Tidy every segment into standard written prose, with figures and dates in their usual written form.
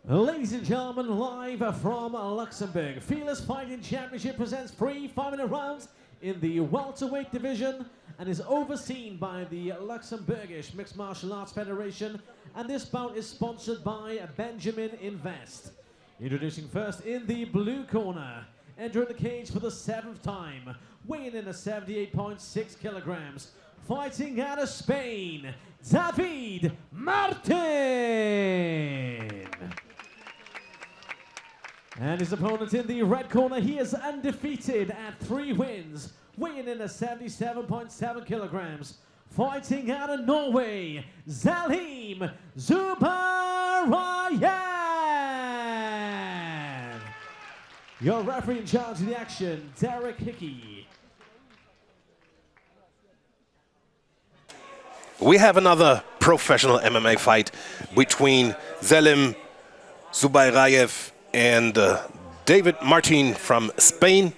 Ladies and gentlemen, live from Luxembourg, Fearless Fighting Championship presents 3 5-minute rounds in the welterweight division and is overseen by the Luxembourgish Mixed Martial Arts Federation, and this bout is sponsored by Benjamin Invest. Introducing first in the blue corner, entering the cage for the 7th time, weighing in at 78.6 kilograms, fighting out of Spain, David Martin. And his opponent in the red corner, he is undefeated at 3 wins, weighing in at 77.7 kilograms, fighting out of Norway, Zelim Zubairaev. Your referee in charge of the action, Derek Hickey. We have another professional MMA fight between Zelim Zubairaev and David Martin from Spain.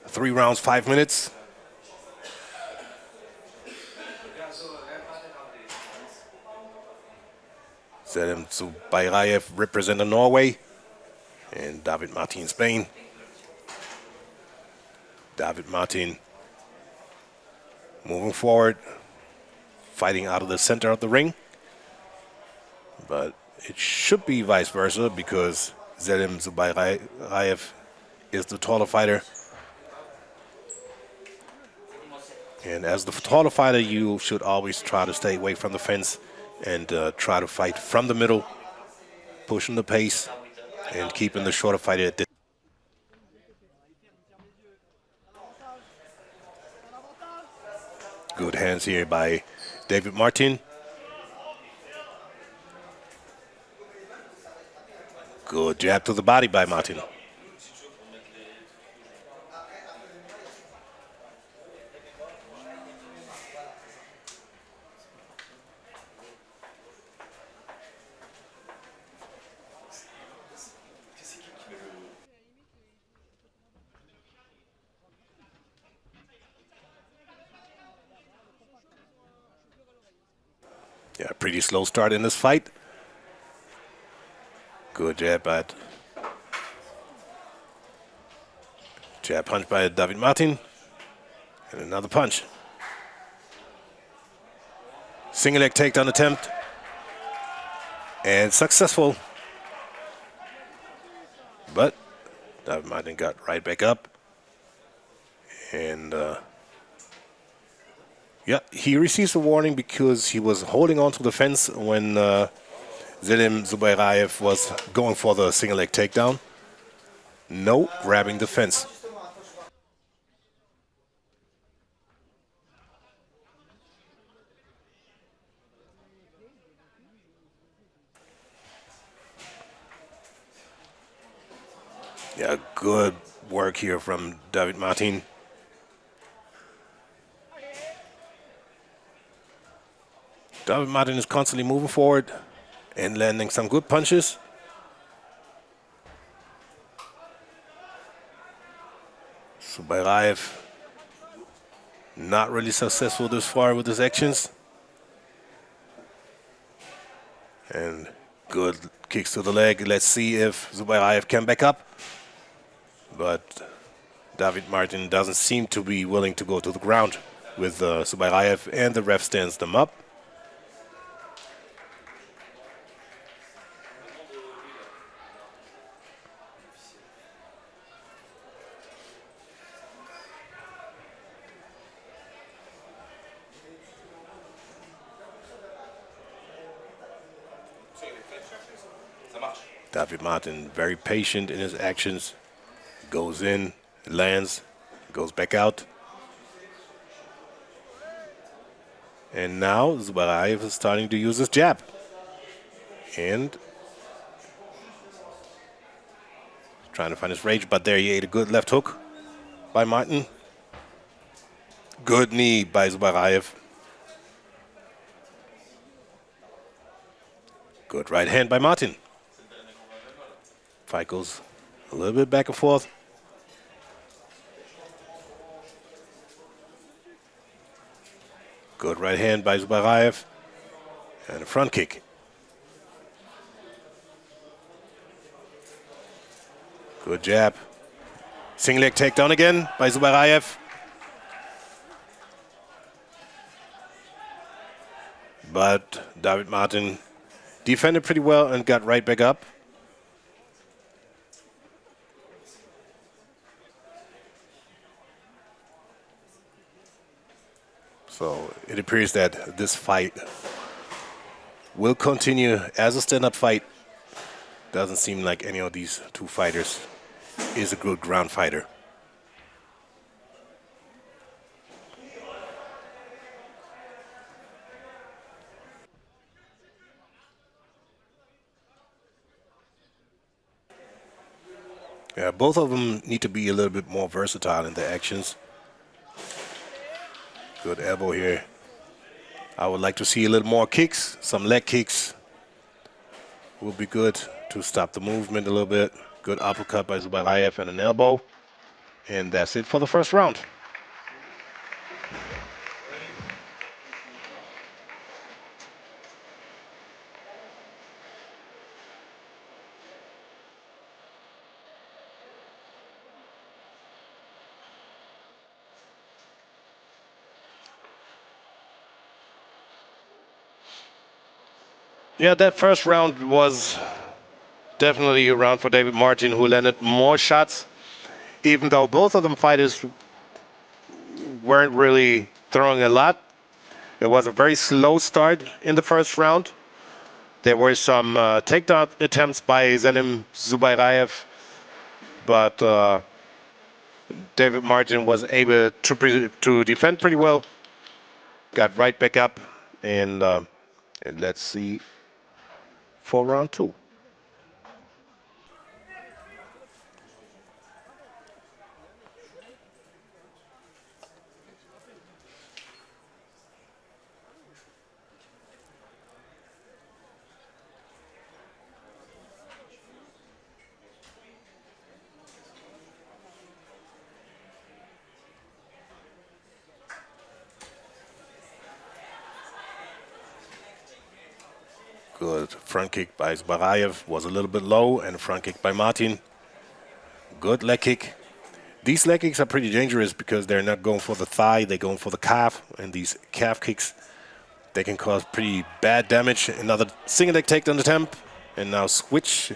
3 rounds, 5 minutes. Zelim Zubairaev representing Norway and David Martin, Spain. David Martin moving forward, fighting out of the center of the ring. But it should be vice versa because Zelim Zubairaev is the taller fighter. And as the taller fighter, you should always try to stay away from the fence and try to fight from the middle, pushing the pace and keeping the shorter fighter at distance. Good hands here by David Martin. Good jab to the body by Martin. Yeah, pretty slow start in this fight. Good jab punch by David Martin. And another punch. Single leg takedown attempt. And successful. But David Martin got right back up. And yeah, he receives a warning because he was holding on to the fence when Zelim Zubairaev was going for the single leg takedown. No grabbing the fence. Yeah, good work here from David Martin. David Martin is constantly moving forward and landing some good punches. Zubairaev not really successful this far with his actions. And good kicks to the leg. Let's see if Zubairaev can back up. But David Martin doesn't seem to be willing to go to the ground with Zubairaev, and the ref stands them up. David Martin very patient in his actions. Goes in, lands, goes back out. And now Zubairaev is starting to use his jab. And trying to find his range, but there he ate a good left hook by Martin. Good knee by Zubairaev. Good right hand by Martin. Fight goes a little bit back and forth. Good right hand by Zubairaev. And a front kick. Good jab. Single leg takedown again by Zubairaev. But David Martin defended pretty well and got right back up. So it appears that this fight will continue as a stand-up fight. Doesn't seem like any of these two fighters is a good ground fighter. Yeah, both of them need to be a little bit more versatile in their actions. Good elbow here. I would like to see a little more kicks, some leg kicks will be good to stop the movement a little bit. Good uppercut by Zubairaev and an elbow. And that's it for the first round. Yeah, that first round was definitely a round for David Martin, who landed more shots, even though both of them fighters weren't really throwing a lot. It was a very slow start in the first round. There were some takedown attempts by Zelim Zubairaev, but David Martin was able to defend pretty well, got right back up, and let's see for round two. Good front kick by Zubairaev was a little bit low, and a front kick by Martin. Good leg kick. These leg kicks are pretty dangerous because they're not going for the thigh, they're going for the calf, and these calf kicks, they can cause pretty bad damage. Another single leg takedown attempt, and now switch.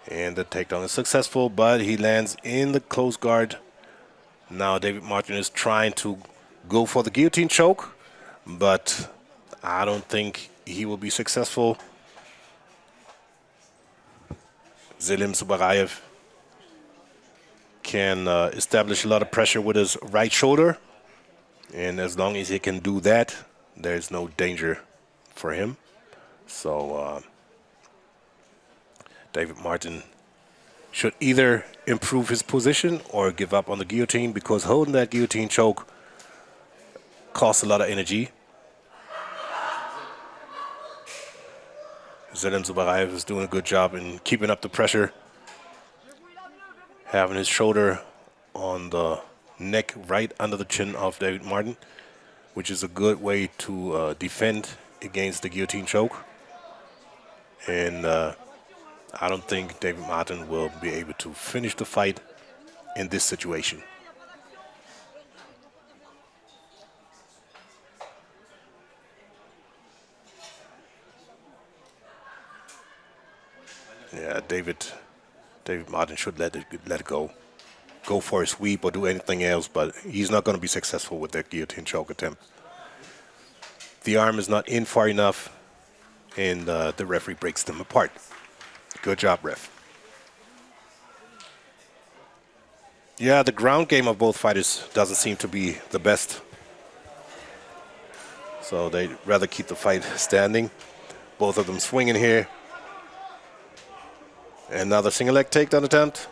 And the takedown is successful, but he lands in the close guard. Now David Martin is trying to go for the guillotine choke, but I don't think he will be successful. Zelim Zubairaev can establish a lot of pressure with his right shoulder, and as long as he can do that, there's no danger for him. So David Martin should either improve his position or give up on the guillotine, because holding that guillotine choke costs a lot of energy. Zelim Zubairaev is doing a good job in keeping up the pressure, having his shoulder on the neck right under the chin of David Martin, which is a good way to defend against the guillotine choke. And I don't think David Martin will be able to finish the fight in this situation. Yeah, David Martin should let it go. Go for a sweep or do anything else, but he's not going to be successful with that guillotine choke attempt. The arm is not in far enough, and the referee breaks them apart. Good job, ref. Yeah, the ground game of both fighters doesn't seem to be the best. So they'd rather keep the fight standing. Both of them swinging here. Another single leg takedown attempt.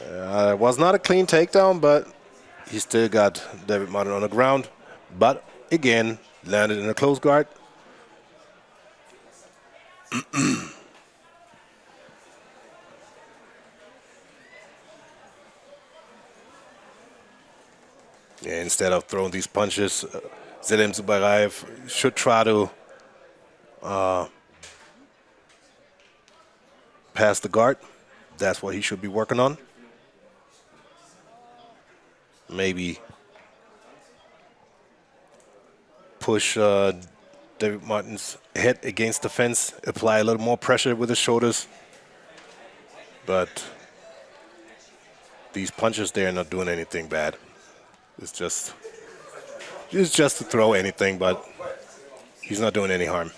It was not a clean takedown, but he still got David Martin on the ground. But again, landed in a close guard. Yeah, instead of throwing these punches, Zelim Zubairaev should try to pass the guard. That's what he should be working on. Maybe push David Martin's head against the fence, apply a little more pressure with his shoulders. But these punches, they're not doing anything bad. It's just to throw anything, but he's not doing any harm.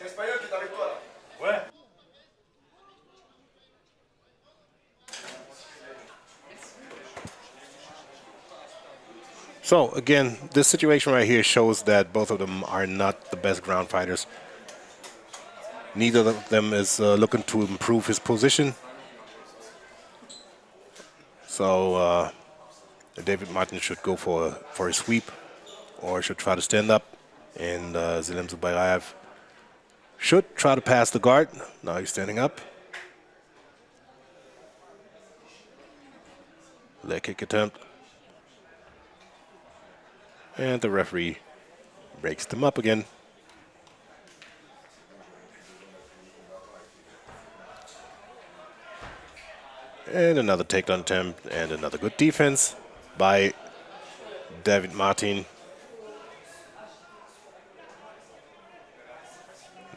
So again, this situation right here shows that both of them are not the best ground fighters. Neither of them is looking to improve his position. So David Martin should go for a sweep, or should try to stand up, and Zelim Zubairaev should try to pass the guard. Now he's standing up. Leg kick attempt. And the referee breaks them up again. And another takedown attempt, and another good defense by David Martin.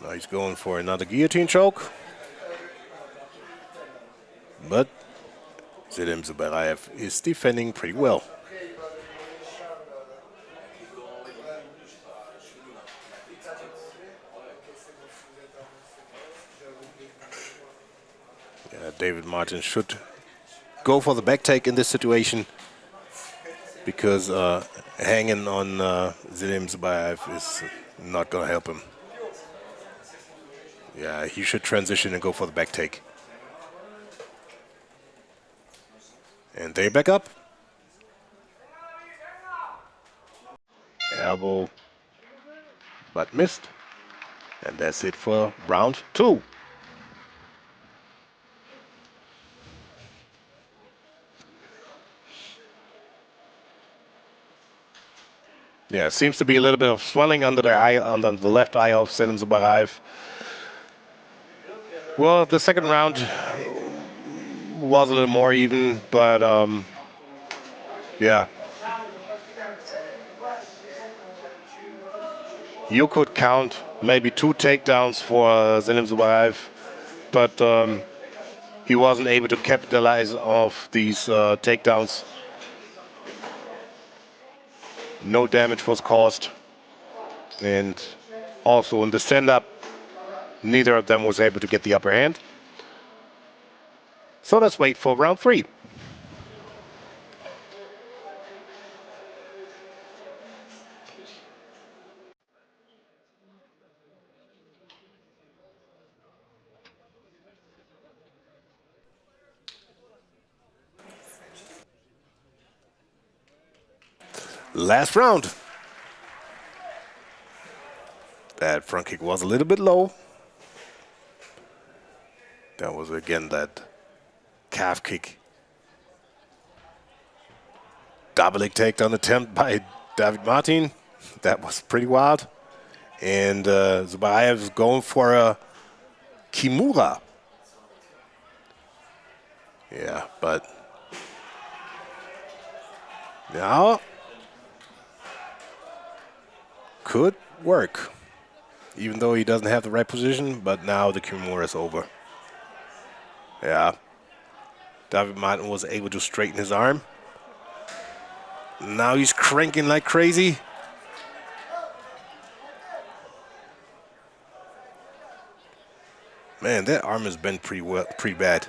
Now he's going for another guillotine choke. But Zelim Zubairaev is defending pretty well. David Martin should go for the back take in this situation, because hanging on Zelim Zubairaev is not going to help him. Yeah, he should transition and go for the back take. And they're back up. Elbow, but missed. And that's it for round 2. Yeah, seems to be a little bit of swelling under the eye, under the left eye of Zelim Zubairaev. Well, the second round was a little more even, but yeah. You could count maybe 2 takedowns for Zelim Zubairaev, but he wasn't able to capitalize off these takedowns. No damage was caused, and also in the stand-up, neither of them was able to get the upper hand. So let's wait for round 3. Last round. That front kick was a little bit low. That was again that calf kick. Double leg takedown attempt by David Martin. That was pretty wild. And Zubairaev is going for a Kimura. Yeah, but now could work, even though he doesn't have the right position, but now the Kimura is over. Yeah. David Martin was able to straighten his arm. Now he's cranking like crazy. Man, that arm has been pretty bad.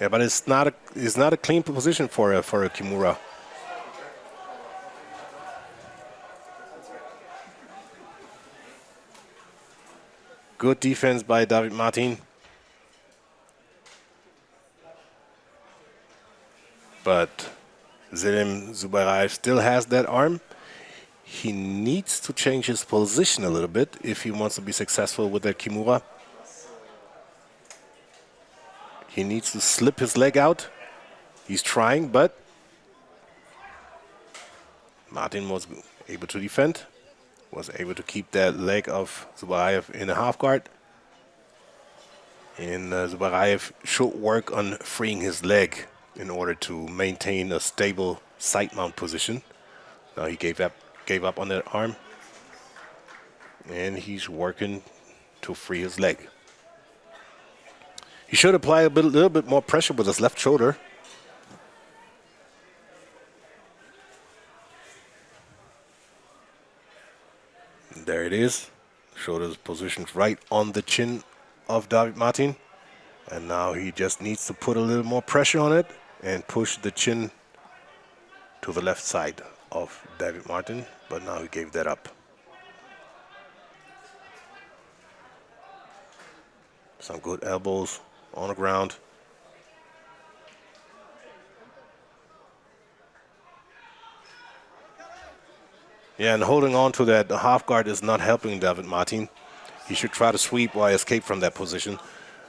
Yeah, but it's not a clean position for a Kimura. Good defense by David Martin. But Zelim Zubairaev still has that arm. He needs to change his position a little bit if he wants to be successful with that Kimura. He needs to slip his leg out. He's trying, but Martin was able to defend Was able to keep that leg of Zubairaev in a half guard. And Zubairaev should work on freeing his leg in order to maintain a stable side mount position. Now he gave up on that arm. And he's working to free his leg. He should apply a little bit more pressure with his left shoulder. And there it is. Shoulder is positioned right on the chin of David Martin. And now he just needs to put a little more pressure on it and push the chin to the left side of David Martin. But now he gave that up. Some good elbows on the ground. Yeah, and holding on to that half guard is not helping David Martin. He should try to sweep or escape from that position.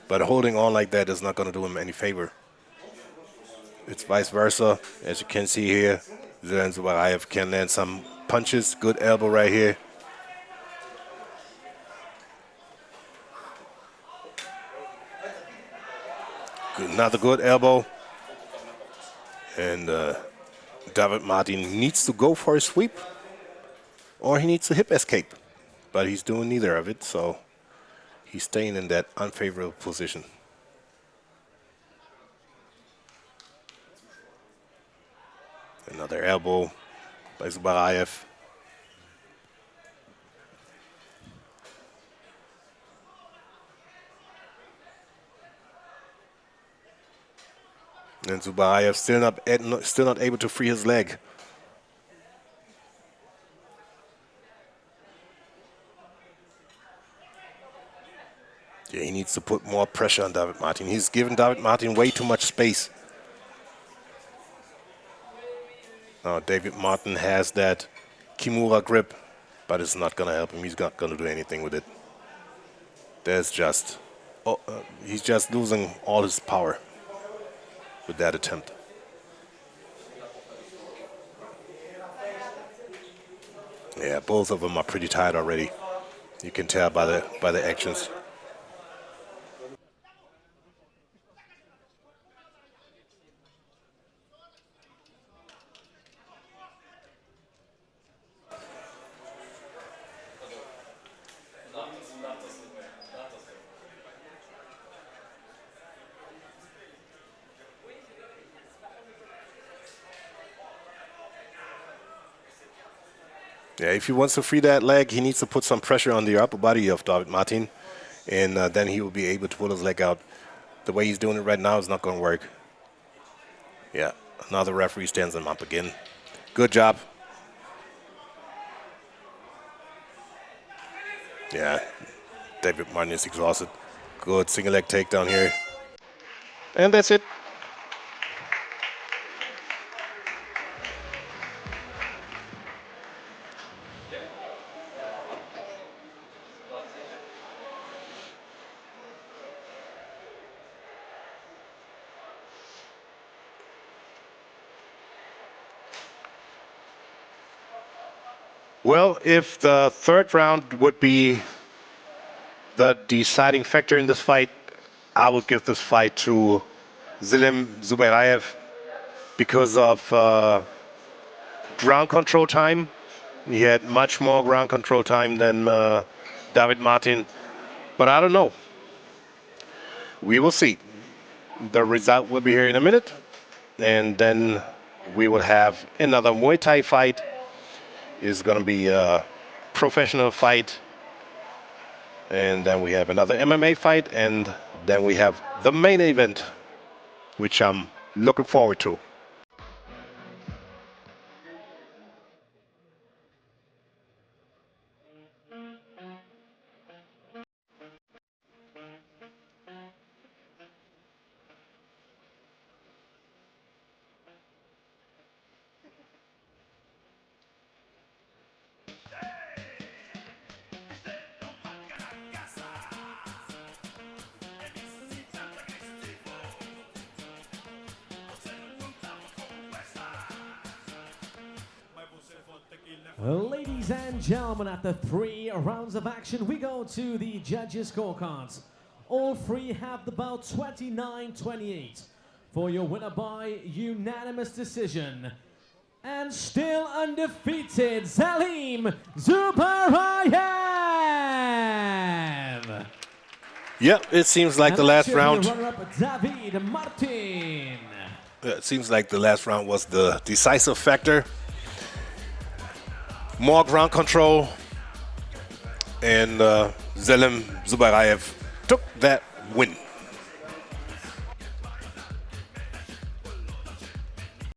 But holding on like that is not going to do him any favor. It's vice versa. As you can see here, Zubairaev can land some punches. Good elbow right here. Another good elbow. And David Martin needs to go for a sweep or he needs to hip escape. But he's doing neither of it, so he's staying in that unfavorable position. Another elbow by Zubairaev. And Zubairaev still not able to free his leg. Yeah, he needs to put more pressure on David Martin. He's given David Martin way too much space. Now David Martin has that Kimura grip, but it's not going to help him. He's not going to do anything with it. There's just, he's just losing all his power with that attempt. Yeah, both of them are pretty tired already. You can tell by the actions. Yeah, if he wants to free that leg, he needs to put some pressure on the upper body of David Martin, and then he will be able to pull his leg out. The way he's doing it right now is not going to work. Yeah, another referee stands him up again. Good job. Yeah, David Martin is exhausted. Good single leg takedown here. And that's it. Well, if the third round would be the deciding factor in this fight, I would give this fight to Zelim Zubairaev because of ground control time. He had much more ground control time than David Martin, but I don't know. We will see. The result will be here in a minute, and then we will have another Muay Thai fight. It's going to be a professional fight, and then we have another MMA fight, and then we have the main event, which I'm looking forward to. Ladies and gentlemen, after 3 rounds of action, we go to the judges' scorecards. All 3 have the bout 29-28 for your winner by unanimous decision. And still undefeated, Zelim Zubairaev. Yep, it seems like the last round. Runner-up David Martin. It seems like the last round was the decisive factor. More ground control, and Zelim Zubairaev took that win.